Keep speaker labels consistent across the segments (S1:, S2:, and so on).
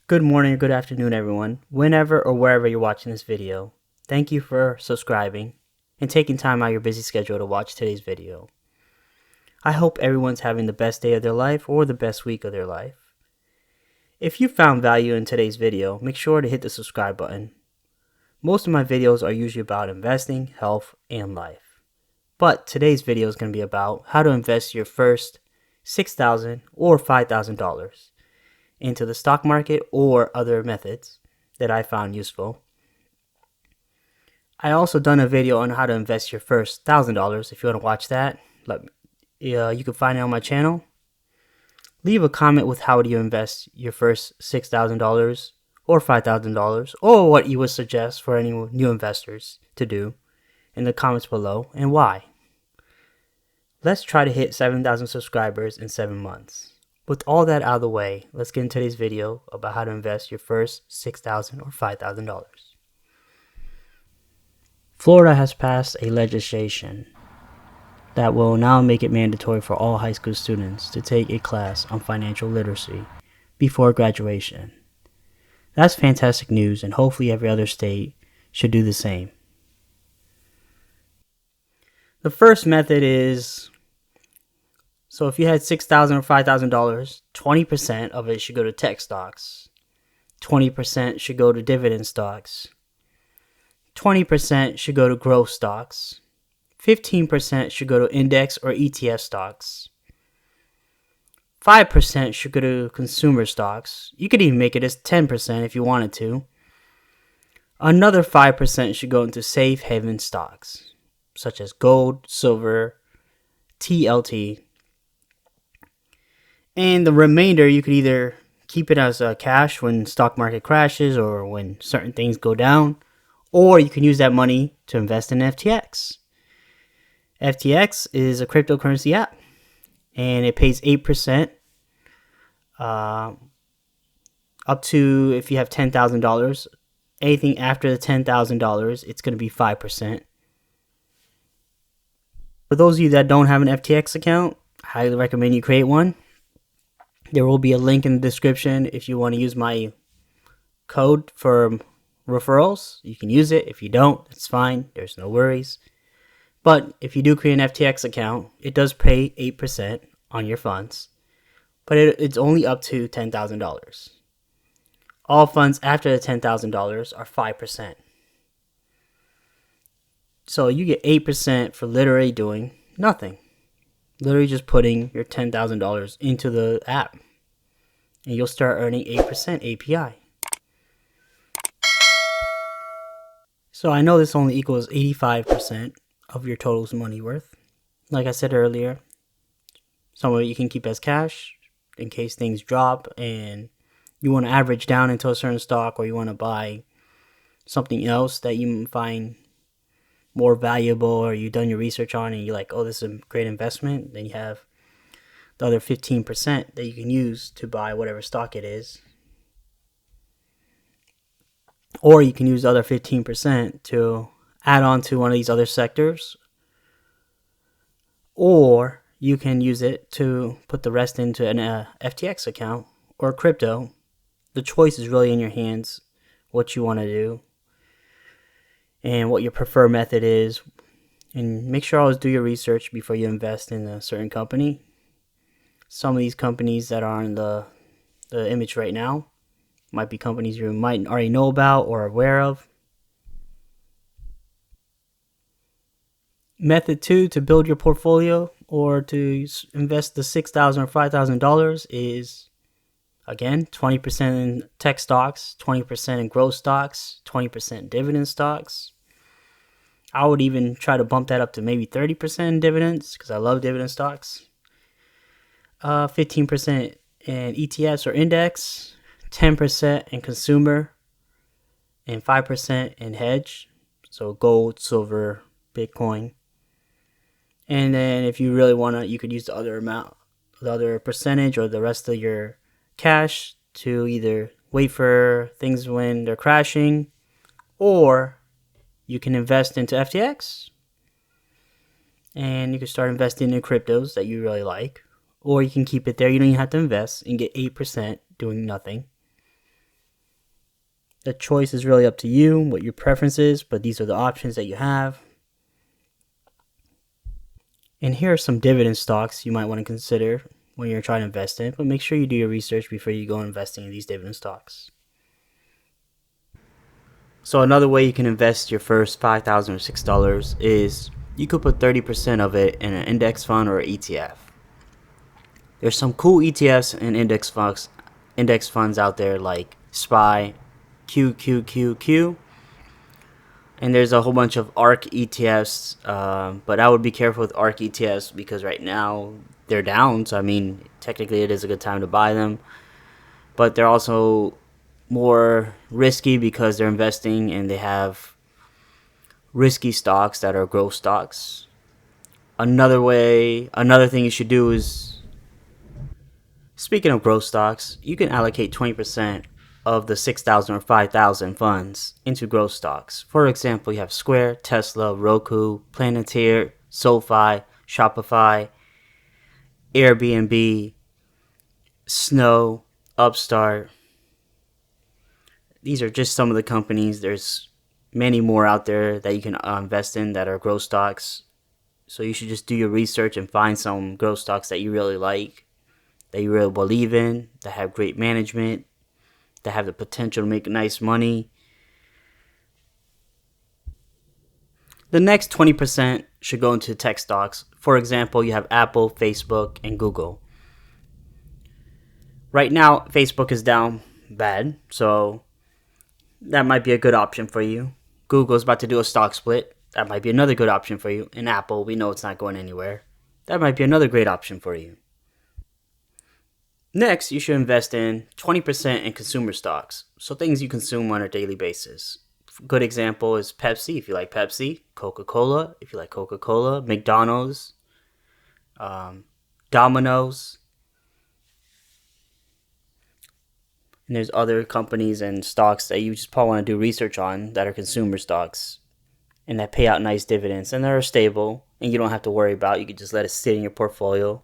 S1: Good morning or good afternoon, everyone, whenever or wherever you're watching this video. Thank you for subscribing and taking time out of your busy schedule to watch today's video. I hope everyone's having the best day of their life or the best week of their life. If you found value in today's video, make sure to hit the subscribe button. Most of my videos are usually about investing, health, and life. But today's video is going to be about how to invest your first $6,000 or $5,000 into the stock market or other methods that I found useful. I also done a video on how to invest your first $1,000. If you want to watch that, you can find it on my channel. Leave a comment with how do you invest your first $6,000 or $5,000 or what you would suggest for any new investors to do in the comments below and why. Let's try to hit 7,000 subscribers in 7 months. With all that out of the way, let's get into today's video about how to invest your first $6,000 or $5,000. Florida has passed a legislation that will now make it mandatory for all high school students to take a class on financial literacy before graduation. That's fantastic news, and hopefully every other state should do the same. The first method is, so if you had $6,000 or $5,000, 20% of it should go to tech stocks, 20% should go to dividend stocks, 20% should go to growth stocks, 15% should go to index or ETF stocks, 5% should go to consumer stocks. You could even make it as 10% if you wanted to. Another 5% should go into safe haven stocks, such as gold, silver, TLT. And the remainder, you could either keep it as cash when stock market crashes or when certain things go down, or you can use that money to invest in FTX. FTX is a cryptocurrency app, and it pays 8%, up to if you have $10,000. Anything after the $10,000, it's going to be 5%. For those of you that don't have an FTX account, I highly recommend you create one. There will be a link in the description if you want to use my code for referrals. You can use it. If you don't, it's fine. There's no worries. But if you do create an FTX account, it does pay 8% on your funds. But it's only up to $10,000. All funds after the $10,000 are 5%. So you get 8% for literally doing nothing. Literally just putting your $10,000 into the app, and you'll start earning 8% API. So I know this only equals 85% of your total money worth. Like I said earlier, some of it you can keep as cash in case things drop and you want to average down into a certain stock, or you want to buy something else that you find more valuable, or you've done your research on and you're like, oh, this is a great investment. Then you have the other 15% that you can use to buy whatever stock it is. Or you can use the other 15% to add on to one of these other sectors. Or you can use it to put the rest into an FTX account or crypto. The choice is really in your hands, what you want to do and what your preferred method is. And make sure always do your research before you invest in a certain company. Some of these companies that are in the image right now might be companies you might already know about or aware of. Method 2 to build your portfolio or to invest the $6,000 or $5,000 is, again, 20% in tech stocks, 20% in growth stocks, 20% in dividend stocks. I would even try to bump that up to maybe 30% in dividends because I love dividend stocks. 15% in ETFs or index, 10% in consumer, and 5% in hedge. So gold, silver, Bitcoin. And then if you really want to, you could use the other percentage or the rest of your cash to either wait for things when they're crashing, or you can invest into FTX and you can start investing in cryptos that you really like, or you can keep it there. You don't even have to invest and get 8% doing nothing. The choice is really up to you, what your preference is, but these are the options that you have. And here are some dividend stocks you might want to consider when you're trying to invest in, but make sure you do your research before you go investing in these dividend stocks. So another way you can invest your first $5,000 or $6 is you could put 30% of it in an index fund or ETF. There's some cool ETFs and index funds out there like SPY, QQQQ, and there's a whole bunch of ARK ETFs, but I would be careful with ARK ETFs because right now they're down. So I mean, technically it is a good time to buy them, but they're also more risky because they're investing and they have risky stocks that are growth stocks. Another thing you should do is, speaking of growth stocks, you can allocate 20% of the 6,000 or 5,000 funds into growth stocks. For example, you have Square, Tesla, Roku, Planeteer, SoFi, Shopify, Airbnb, Snow, Upstart. These are just some of the companies. There's many more out there that you can invest in that are growth stocks. So you should just do your research and find some growth stocks that you really like, that you really believe in, that have great management, that have the potential to make nice money. The next 20% should go into tech stocks. For example, you have Apple, Facebook, and Google. Right now, Facebook is down bad, so that might be a good option for you. Google's about to do a stock split. That might be another good option for you. And Apple, we know it's not going anywhere. That might be another great option for you. Next, you should invest in 20% in consumer stocks, so things you consume on a daily basis. A good example is Pepsi, if you like Pepsi, Coca-Cola, if you like Coca-Cola, McDonald's, Domino's, and there's other companies and stocks that you just probably want to do research on that are consumer stocks and that pay out nice dividends and that are stable and you don't have to worry about. You can just let it sit in your portfolio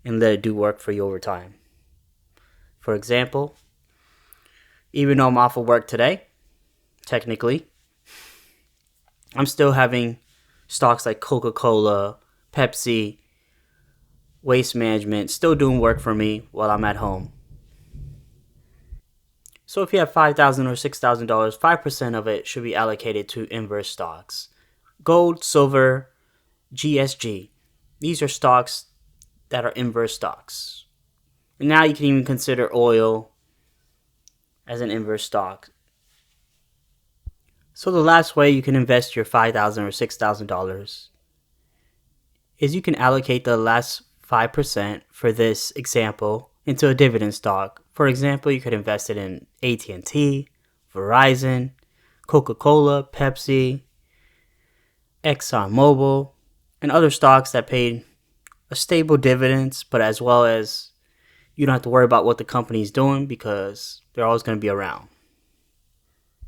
S1: and let it do work for you over time. For example, even though I'm off of work today, technically, I'm still having stocks like Coca-Cola, Pepsi, Waste Management still doing work for me while I'm at home. So if you have $5,000 or $6,000, 5% of it should be allocated to inverse stocks. Gold, silver, GSG. These are stocks that are inverse stocks. And now you can even consider oil as an inverse stock. So the last way you can invest your $5,000 or $6,000 is you can allocate the last 5% for this example into a dividend stock. For example, you could invest it in AT&T, Verizon, Coca-Cola, Pepsi, ExxonMobil, and other stocks that paid a stable dividends, but as well as you don't have to worry about what the company is doing because they're always going to be around.